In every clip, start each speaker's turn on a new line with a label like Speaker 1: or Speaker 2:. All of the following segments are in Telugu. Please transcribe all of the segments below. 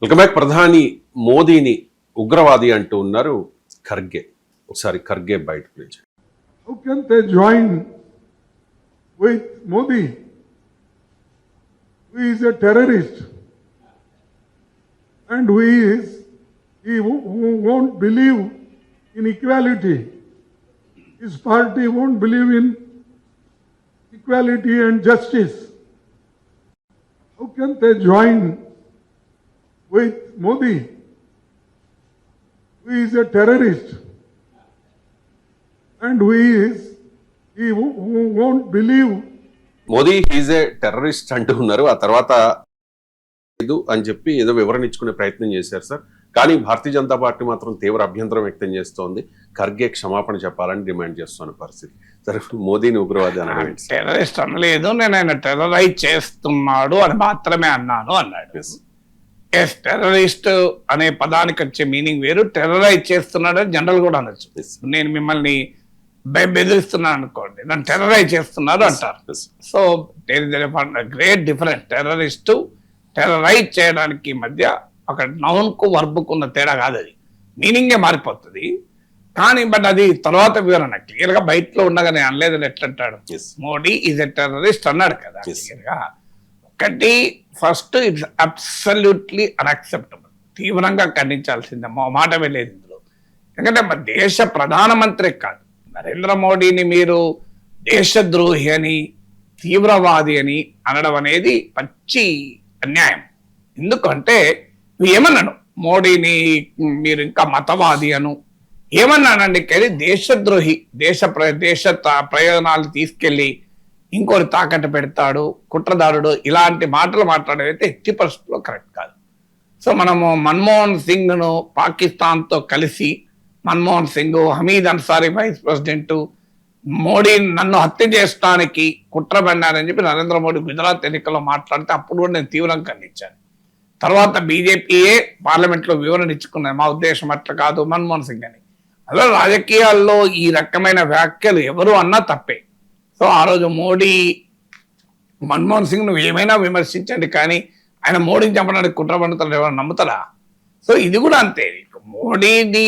Speaker 1: Welcome back. ప్రధాని మోదీని ఉగ్రవాది అంటూ ఉన్నారు ఖర్గే. ఒకసారి ఖర్గే బయట గురించి.
Speaker 2: How can they join with Modi, who is a terrorist and who won't believe in equality? His party won't believe in equality and justice. How can they join with Modi, who is a terrorist and who won't believe?
Speaker 1: Modi he's a terrorist అంటూ ఉన్నారు. ఆ తర్వాత లేదు అని చెప్పి ఏదో వివరణ ఇచ్చుకునే ప్రయత్నం చేశారు సార్. కానీ భారతీయ జనతా పార్టీ మాత్రం తీవ్ర అభ్యంతరం వ్యక్తం చేస్తోంది. ఖర్గే క్షమాపణ చెప్పాలని డిమాండ్ చేస్తున్న పరిస్థితి. సరే, మోదీని ఉగ్రవాది అనడం
Speaker 3: టెర్రరిస్ట్ అనలేదు, నేను ఆయన టెర్రరైజ్ చేస్తున్నాడు అని మాత్రమే అన్నాను అన్నాడు. ఎస్, టెర్రరిస్ట్ అనే పదానికి వచ్చే మీనింగ్ వేరు, టెర్రరైజ్ చేస్తున్నాడు అని జనరల్ కూడా అనొచ్చు. నేను మిమ్మల్ని బెదిరిస్తున్నాను అనుకోండి, నన్ను టెర్రరైజ్ చేస్తున్నారు అంటారు. So great difference. Terrorist terrorise చేయడానికి మధ్య ఒక నౌన్కు వర్బుకున్న తేడా కాదు, అది మీనింగే మారిపోతుంది. కానీ బట్ అది తర్వాత వివరణ క్లియర్ గా బయటలో ఉండగానే అనలేదని ఎట్లంటాడు. మోడీ ఈజ్ ఎ టెర్రరిస్ట్ అన్నాడు కదా క్లియర్ గా. ఒకటి ఫస్ట్, ఇట్స్ అబ్సల్యూట్లీ అన్అక్సెప్టబుల్, తీవ్రంగా ఖండించాల్సిందే, మాట వెళ్ళేది ఇందులో. ఎందుకంటే మన దేశ ప్రధానమంత్రి కాదు, నరేంద్ర మోడీని మీరు దేశద్రోహి అని తీవ్రవాది అని అనడం అనేది పచ్చి అన్యాయం. ఎందుకంటే ఏమన్నాను, మోడీని మీరు ఇంకా మతవాది అను ఏమన్నానండి, కానీ దేశద్రోహి, దేశ ప్రయోజనాలు తీసుకెళ్లి ఇంకోటి తాకట్టు పెడతాడు, కుట్రదారుడు, ఇలాంటి మాటలు మాట్లాడేదైతే ఎట్టి పరిస్థితుల్లో కరెక్ట్ కాదు. సో మనము మన్మోహన్ సింగ్ ను పాకిస్తాన్తో కలిసి, మన్మోహన్ సింగ్, హమీద్ అన్సారీ వైస్ ప్రెసిడెంట్, మోడీ నన్ను హత్య చేయడానికి కుట్ర పడినారని చెప్పి నరేంద్ర మోడీ గుజరాత్ ఎన్నికల్లో మాట్లాడితే అప్పుడు కూడా నేను తీవ్రంగా ఖండించాను. తర్వాత బీజేపీయే పార్లమెంట్లో వివరణ ఇచ్చుకున్నది, మా ఉద్దేశం అట్లా కాదు మన్మోహన్ సింగ్ అని. అలా రాజకీయాల్లో ఈ రకమైన వ్యాఖ్యలు ఎవరు అన్నా తప్పే. సో ఆ రోజు మోడీ, మన్మోహన్ సింగ్ నువ్వు ఏమైనా విమర్శించండి, కానీ ఆయన మోడీని చంపడానికి కుట్ర పడుతాడు ఎవరు నమ్ముతారా? సో ఇది కూడా అంతే. మోడీని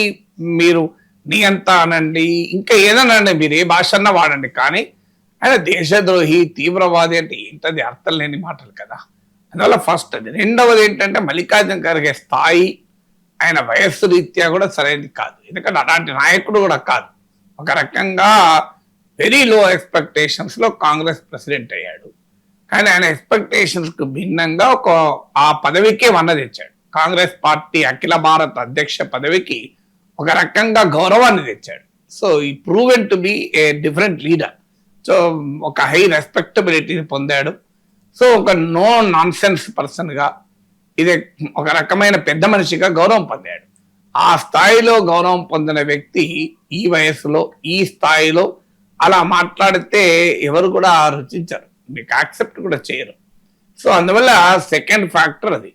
Speaker 3: మీరు నీ అంతా అనండి, ఇంకా ఏదనండి, మీరు ఏ భాష అన్నా వాడండి, కానీ ఆయన దేశద్రోహి, తీవ్రవాది అంటే ఏంటది అర్థం లేని మాటలు కదా. అందువల్ల ఫస్ట్ అది. రెండవది ఏంటంటే మల్లికార్జున ఖర్గే స్థాయి, ఆయన వయస్సు రీత్యా కూడా సరైనది కాదు. ఎందుకంటే అలాంటి నాయకుడు కూడా కాదు. ఒక రకంగా వెరీ లో ఎక్స్పెక్టేషన్స్ లో కాంగ్రెస్ ప్రెసిడెంట్ అయ్యాడు, కానీ ఆయన ఎక్స్పెక్టేషన్స్ కు భిన్నంగా ఆ పదవికే వన్న తెచ్చాడు. కాంగ్రెస్ పార్టీ అఖిల భారత అధ్యక్ష పదవికి ఒక రకంగా గౌరవాన్ని తెచ్చాడు. సో ఈ proven to be a different leader. So ఒక హై రెస్పెక్టబిలిటీని పొందాడు. సో ఒక నో నాన్ సెన్స్ పర్సన్ గా, ఇది ఒక రకమైన పెద్ద మనిషిగా గౌరవం పొందాడు. ఆ స్థాయిలో గౌరవం పొందిన వ్యక్తి ఈ వయసులో, ఈ స్థాయిలో అలా మాట్లాడితే ఎవరు కూడా రుచించరు, మీకు యాక్సెప్ట్ కూడా చేయరు. సో అందువల్ల సెకండ్ ఫ్యాక్టర్ అది.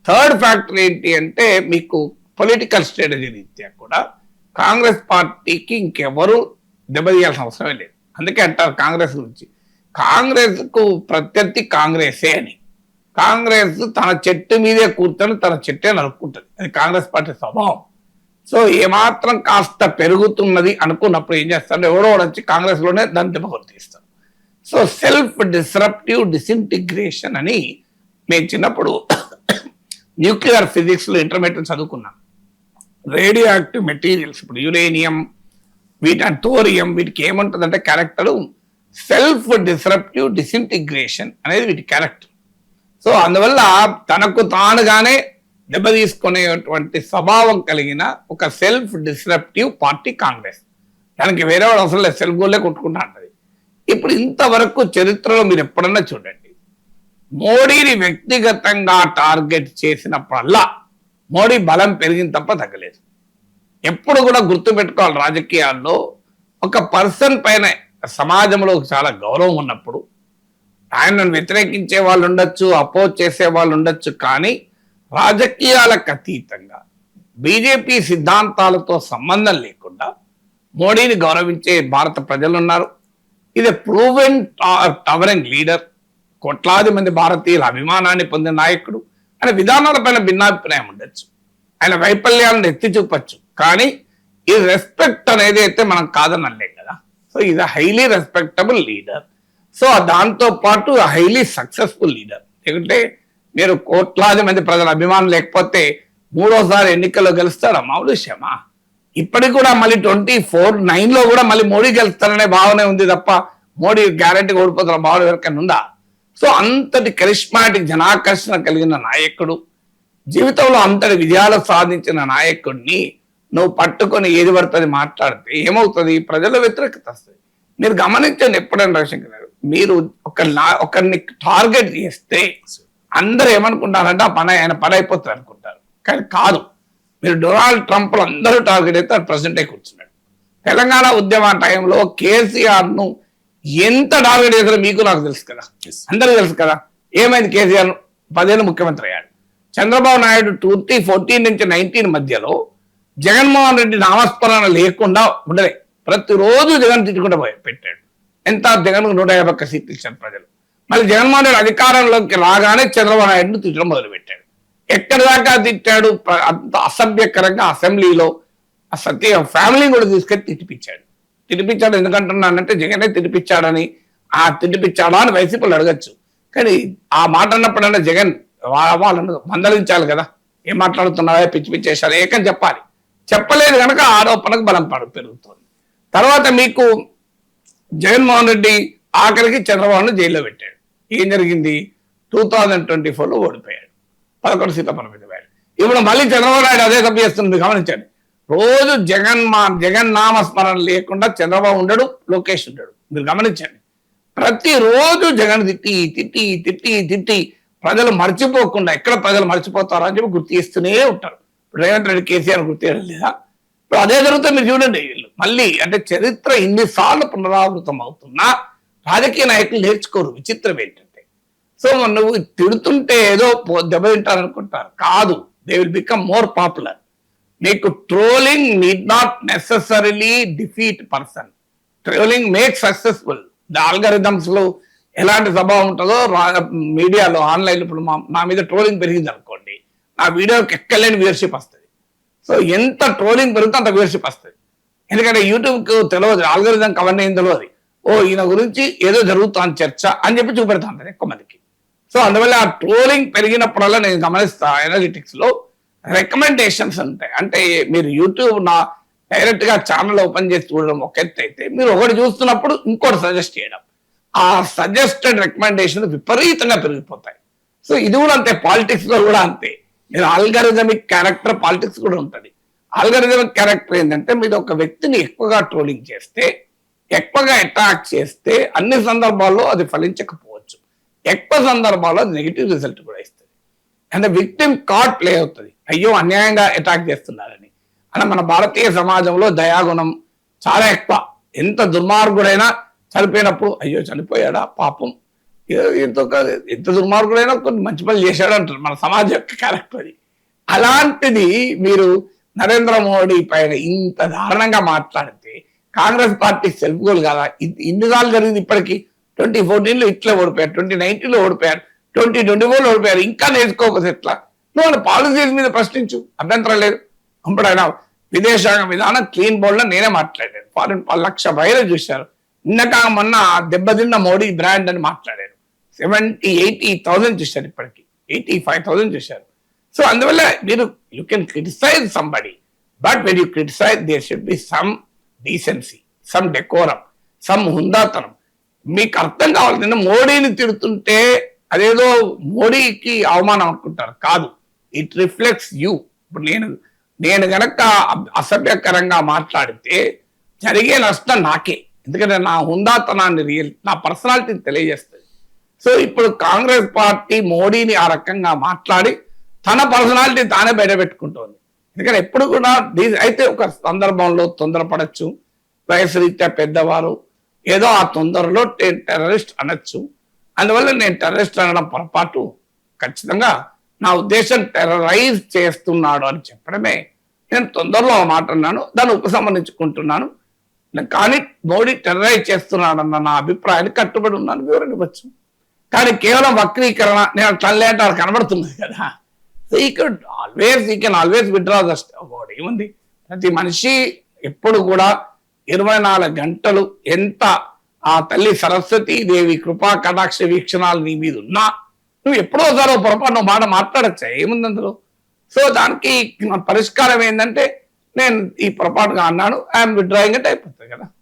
Speaker 3: థర్డ్ ఫ్యాక్టర్ ఏంటి అంటే, మీకు పొలిటికల్ స్ట్రాటజీ రీత్యా కూడా కాంగ్రెస్ పార్టీకి ఇంకెవరు దెబ్బతీయాల్సిన అవసరమే లేదు. అందుకే అంటారు కాంగ్రెస్ గురించి, కాంగ్రెస్ కు ప్రత్యర్థి కాంగ్రెసే అని. కాంగ్రెస్ తన చెట్టు మీదే కూర్చొని తన చెట్టే నరుక్కుంటుంది, అది కాంగ్రెస్ పార్టీ స్వభావం. సో ఏమాత్రం కాస్త పెరుగుతున్నది అనుకున్నప్పుడు ఏం చేస్తారు, ఎవరో వచ్చి కాంగ్రెస్ లోనే దాన్ని దెబ్బకొట్టిస్తారు. సో సెల్ఫ్ డిస్రప్టివ్ డిసింటిగ్రేషన్ అని మేము చిన్నప్పుడు న్యూక్లియర్ ఫిజిక్స్ లో ఇంటర్మీడియట్ చదువుకున్నాం. రేడియో యాక్టివ్ మెటీరియల్స్, ఇప్పుడు యురేనియం, థోరియం, వీటికి ఏముంటుందంటే క్యారెక్టర్ సెల్ఫ్ డిస్రప్టివ్ డిసింటిగ్రేషన్ అనేది వీటి క్యారెక్టర్. సో అందువల్ల తనకు తానుగానే దెబ్బ తీసుకునేటువంటి స్వభావం కలిగిన ఒక సెల్ఫ్ డిస్రప్టివ్ పార్టీ కాంగ్రెస్. దానికి వేరే వాడు అవసరం లేదు, సెల్ఫ్ గోల్లే కొట్టుకుంటా అంటది. ఇప్పుడు ఇంతవరకు చరిత్రలో మీరు ఎప్పుడన్నా చూడండి, మోడీని వ్యక్తిగతంగా టార్గెట్ చేసినప్పుడల్లా మోడీ బలం పెరిగింది తప్ప తగ్గలేదు. ఎప్పుడు కూడా గుర్తుపెట్టుకోవాలి, రాజకీయాల్లో ఒక పర్సన్ పైన సమాజంలో చాలా గౌరవం ఉన్నప్పుడు ఆయనను వ్యతిరేకించే వాళ్ళు ఉండొచ్చు, అపోజ్ చేసే వాళ్ళు ఉండొచ్చు, కానీ రాజకీయాలకు అతీతంగా బీజేపీ సిద్ధాంతాలతో సంబంధం లేకుండా మోడీని గౌరవించే భారత ప్రజలు ఉన్నారు. ఇది ప్రూవెన్ టవరింగ్ లీడర్, కోట్లాది మంది భారతీయుల అభిమానాన్ని పొందిన నాయకుడు, ఆయన విధానాలపైన భిన్నాభిప్రాయం ఉండొచ్చు, ఆయన వైఫల్యాలను ఎత్తి చూపచ్చు, కానీ ఈ రెస్పెక్ట్ అనేది అయితే మనం కాదనలేం కదా. సో ఇది హైలీ రెస్పెక్టబుల్ లీడర్. సో దాంతో పాటు హైలీ సక్సెస్ఫుల్ లీడర్. ఎందుకంటే మీరు కోట్లాది మంది ప్రజల అభిమానం లేకపోతే మూడోసారి ఎన్నికల్లో గెలుస్తారా? మామూలు విషయమా? ఇప్పటికి కూడా మళ్ళీ 24/9 కూడా మళ్ళీ మోడీ గెలుస్తారనే భావనే ఉంది తప్ప మోడీ గ్యారంటీగా ఓడిపోతున్న భావన ఎవరికైనా ఉందా? సో అంతటి కరిష్మాటిక్ జనాకర్షణ కలిగిన నాయకుడు, జీవితంలో అంతటి విజయాలు సాధించిన నాయకుడిని నువ్వు పట్టుకొని ఏది పడుతుంది మాట్లాడితే ఏమవుతుంది? ప్రజల వ్యతిరేకత వస్తుంది. మీరు గమనించండి, ఎప్పుడైనా రవిశంకర్ గారు, మీరు ఒకరిని టార్గెట్ చేస్తే అందరూ ఏమనుకుంటారంటే ఆ ఆయన పని అయిపోతుంది అనుకుంటారు, కానీ కాదు. మీరు డొనాల్డ్ ట్రంప్ అందరూ టార్గెట్ అయితే ప్రెసిడెంట్ అయి కూర్చున్నాడు. తెలంగాణ ఉద్యమ టైంలో కేసీఆర్ ను ఎంత టార్గెట్ చేశారో మీకు నాకు తెలుసు కదా, అందరూ తెలుసు కదా. ఏమైంది? కేసీఆర్ 10 ఏళ్ళు ముఖ్యమంత్రి అయ్యాడు. చంద్రబాబు నాయుడు 2014 నుంచి 2019 మధ్యలో జగన్మోహన్ రెడ్డి నామస్మరణ లేకుండా ఉండలే. ప్రతిరోజు జగన్ తిట్టుకుంటూ పెట్టాడు. ఎంత? జగన్ 151 సీట్లు ఇచ్చారు ప్రజలు. మళ్ళీ జగన్మోహన్ రెడ్డి అధికారంలోకి రాగానే చంద్రబాబు నాయుడును తిట్టడం మొదలుపెట్టాడు. ఎక్కడి దాకా తిట్టాడు? అంత అసభ్యకరంగా అసెంబ్లీలో ఆ సత్య ఫ్యామిలీని కూడా తీసుకెళ్లి తిట్టిపించాడు. ఎందుకంటున్నానంటే జగనే తిట్టిపించాడని, ఆ తిట్టిపించాడా అని వైసీపీలు అడగచ్చు. కానీ ఆ మాట అన్నప్పుడన్నా జగన్ వాళ్ళను మందలించాలి కదా. ఏం మాట్లాడుతున్నావా, పిచ్చి పిచ్చేశారు ఏకని చెప్పాలి. చెప్పలేదు కనుక ఆరోపణకు బలం పెరుగుతుంది. తర్వాత మీకు జగన్మోహన్ రెడ్డి ఆఖరికి చంద్రబాబును జైల్లో పెట్టాడు. ఏం జరిగింది? 2024లో ఓడిపోయాడు, 11 సీట్ల పరిమితమయ్యాడు. ఇప్పుడు మళ్ళీ చంద్రబాబు నాయుడు అదే తప్పు చేస్తుంది. గమనించండి, రోజు జగన్ నామస్మరణ లేకుండా చంద్రబాబు ఉండడు, లోకేష్ ఉండడు. మీరు గమనించండి, ప్రతిరోజు జగన్ తిట్టి తిట్టి తిట్టి తిట్టి ప్రజలు మర్చిపోకుండా, ఎక్కడ ప్రజలు మర్చిపోతారో అని చెప్పి గుర్తు చేస్తూనే ఉంటారు. ఇప్పుడు రేవంత్ రెడ్డి కేసీఆర్ గుర్తు చేయడం లేదా? ఇప్పుడు అదే జరుగుతుంది. మీరు చూడండి, వీళ్ళు మళ్ళీ అంటే చరిత్ర ఇన్నిసార్లు పునరావృతం అవుతున్నా రాజకీయ నాయకులు నేర్చుకోరు. విచిత్రం ఏంటంటే, సో నువ్వు తిడుతుంటే ఏదో దెబ్బతింటారు అనుకుంటారు, కాదు. They will become more popular. మీకు trolling need not necessarily defeat person. Trolling make successful. The algorithms లో ఎలాంటి స్వభావం ఉంటుందో మీడియాలో, ఆన్లైన్. ఇప్పుడు నా మీద ట్రోలింగ్ పెరిగింది అనుకోండి, నా వీడియోకి ఎక్కలేని వ్యూవర్షిప్ వస్తుంది. సో ఎంత ట్రోలింగ్ పెరిగితే అంత వ్యూవర్షిప్ వస్తుంది. ఎందుకంటే యూట్యూబ్కి తెలియదు, ఆల్గరిథం అవన్నీ ఏం తెలియదు. ఓ ఈయన గురించి ఏదో జరుగుతుంది చర్చ అని చెప్పి చూపెడతాను ఎక్కువ మందికి. సో అందువల్ల ఆ ట్రోలింగ్ పెరిగినప్పుడల్లా నేను గమనిస్తా అనలిటిక్స్ లో రికమెండేషన్స్ ఉంటాయి. అంటే మీరు యూట్యూబ్ డైరెక్ట్ గా ఛానల్ ఓపెన్ చేసి చూడడం ఒక ఎత్తు అయితే, మీరు ఒకటి చూస్తున్నప్పుడు ఇంకోటి సజెస్ట్ చేయడం, ఆ సజెస్టెడ్ రికమెండేషన్ విపరీతంగా పెరిగిపోతాయి. సో ఇది కూడా అంతే, పాలిటిక్స్ లో కూడా అంతే. మీరు ఆల్గరిథమిక్ క్యారెక్టర్ పాలిటిక్స్ కూడా ఉంటుంది. ఆల్గరిథమిక్ క్యారెక్టర్ ఏంటంటే, మీరు ఒక వ్యక్తిని ఎక్కువగా ట్రోలింగ్ చేస్తే, ఎక్కువగా అటాక్ చేస్తే అన్ని సందర్భాల్లో అది ఫలించకపోవచ్చు, ఎక్కువ సందర్భాల్లో అది నెగిటివ్ రిజల్ట్ కూడా ఇస్తుంది. అంటే విక్టిమ్ కార్డ్ ప్లే అవుతుంది. అయ్యో అన్యాయంగా అటాక్ చేస్తున్నారని. అలా మన భారతీయ సమాజంలో దయాగుణం చాలా ఎక్కువ. ఎంత దుర్మార్గుడైనా చనిపోయినప్పుడు అయ్యో చనిపోయాడా పాపం, ఎంత దుర్మార్గుడైనా కొన్ని మంచి పనులు చేశాడు అంటారు. మన సమాజం యొక్క క్యారెక్టర్ అది. అలాంటిది మీరు నరేంద్ర మోడీ పైన ఇంత దారుణంగా మాట్లాడితే కాంగ్రెస్ పార్టీ సెల్ఫ్ గోల్ కదా. ఇన్నిసార్లు జరిగింది ఇప్పటికీ. 2014లో ఇట్లా ఓడిపోయారు, 2019లో ఓడిపోయారు, 2024లో ఓడిపోయారు. ఇంకా నేర్చుకోకపోతే ఎట్లా? నువ్వు పాలసీస్ మీద ప్రశ్నించు, అభ్యంతరం లేదు. అప్పుడైనా విదేశాంగ విధానం క్లీన్ బోల్డ్ లో నేనే మాట్లాడాను. ఫారిన్ 1,00,000 బయలు చూశారు. నిన్నక మొన్న దెబ్బతిన్న మోడీ బ్రాండ్ అని మాట్లాడారు. 70,000-80,000 చూశారు, ఇప్పటికి 85,000 చూశారు. సో అందువల్ల మీరు you can criticize somebody, but when you criticize there should be some decency, some decorum, some హుందాతనం. మీకు అర్థం కావాలి. నిన్న మోడీని తిడుతుంటే అదేదో మోడీకి అవమానం అనుకుంటారు, కాదు. It reflects you. ఇప్పుడు నేను గనక అసభ్యకరంగా మాట్లాడితే జరిగే నష్టం నాకే. ఎందుకంటే నా హుందాతనాన్ని నా పర్సనాలిటీని తెలియజేస్తుంది. సో ఇప్పుడు కాంగ్రెస్ పార్టీ మోడీని ఆ రకంగా మాట్లాడి తన పర్సనాలిటీ తానే బయటపెట్టుకుంటోంది. ఎందుకంటే ఎప్పుడు కూడా అయితే ఒక సందర్భంలో తొందరపడచ్చు, వయసు రీత్యా పెద్దవారు, ఏదో ఆ తొందరలో టెర్రరిస్ట్ అనొచ్చు. అందువల్ల నేను టెర్రరిస్ట్ అనడం పొరపాటు. ఖచ్చితంగా నా ఉద్దేశం టెర్రరైజ్ చేస్తున్నాడు అని చెప్పడమే. నేను తొందరలో ఆ మాట అన్నాను, దాన్ని ఉపసంహరించుకుంటున్నాను. కానీ మోడీ టెర్రరైజ్ చేస్తున్నాడన్న నా అభిప్రాయాన్ని కట్టుబడి ఉన్నాను, వివరణ ఇవ్వచ్చు. కానీ కేవలం వక్రీకరణ, నేను తల్లి అంటే కనబడుతుంది కదా, he can always withdraw the award. ఏముంది, ప్రతి మనిషి ఎప్పుడు కూడా 24 గంటలు ఎంత ఆ తల్లి సరస్వతి దేవి కృపా కటాక్ష వీక్షణాలు నీ మీద ఉన్నా నువ్వు ఎప్పుడో ఒకసారి పొరపాటు మాట మాట్లాడచ్చా, ఏముంది అందులో. సో దానికి పరిష్కారం ఏంటంటే నేను ఈ పొరపాటుగా అన్నాను, ఐఎమ్ విత్డ్రాయింగ్ అంటే అయిపోతుంది కదా.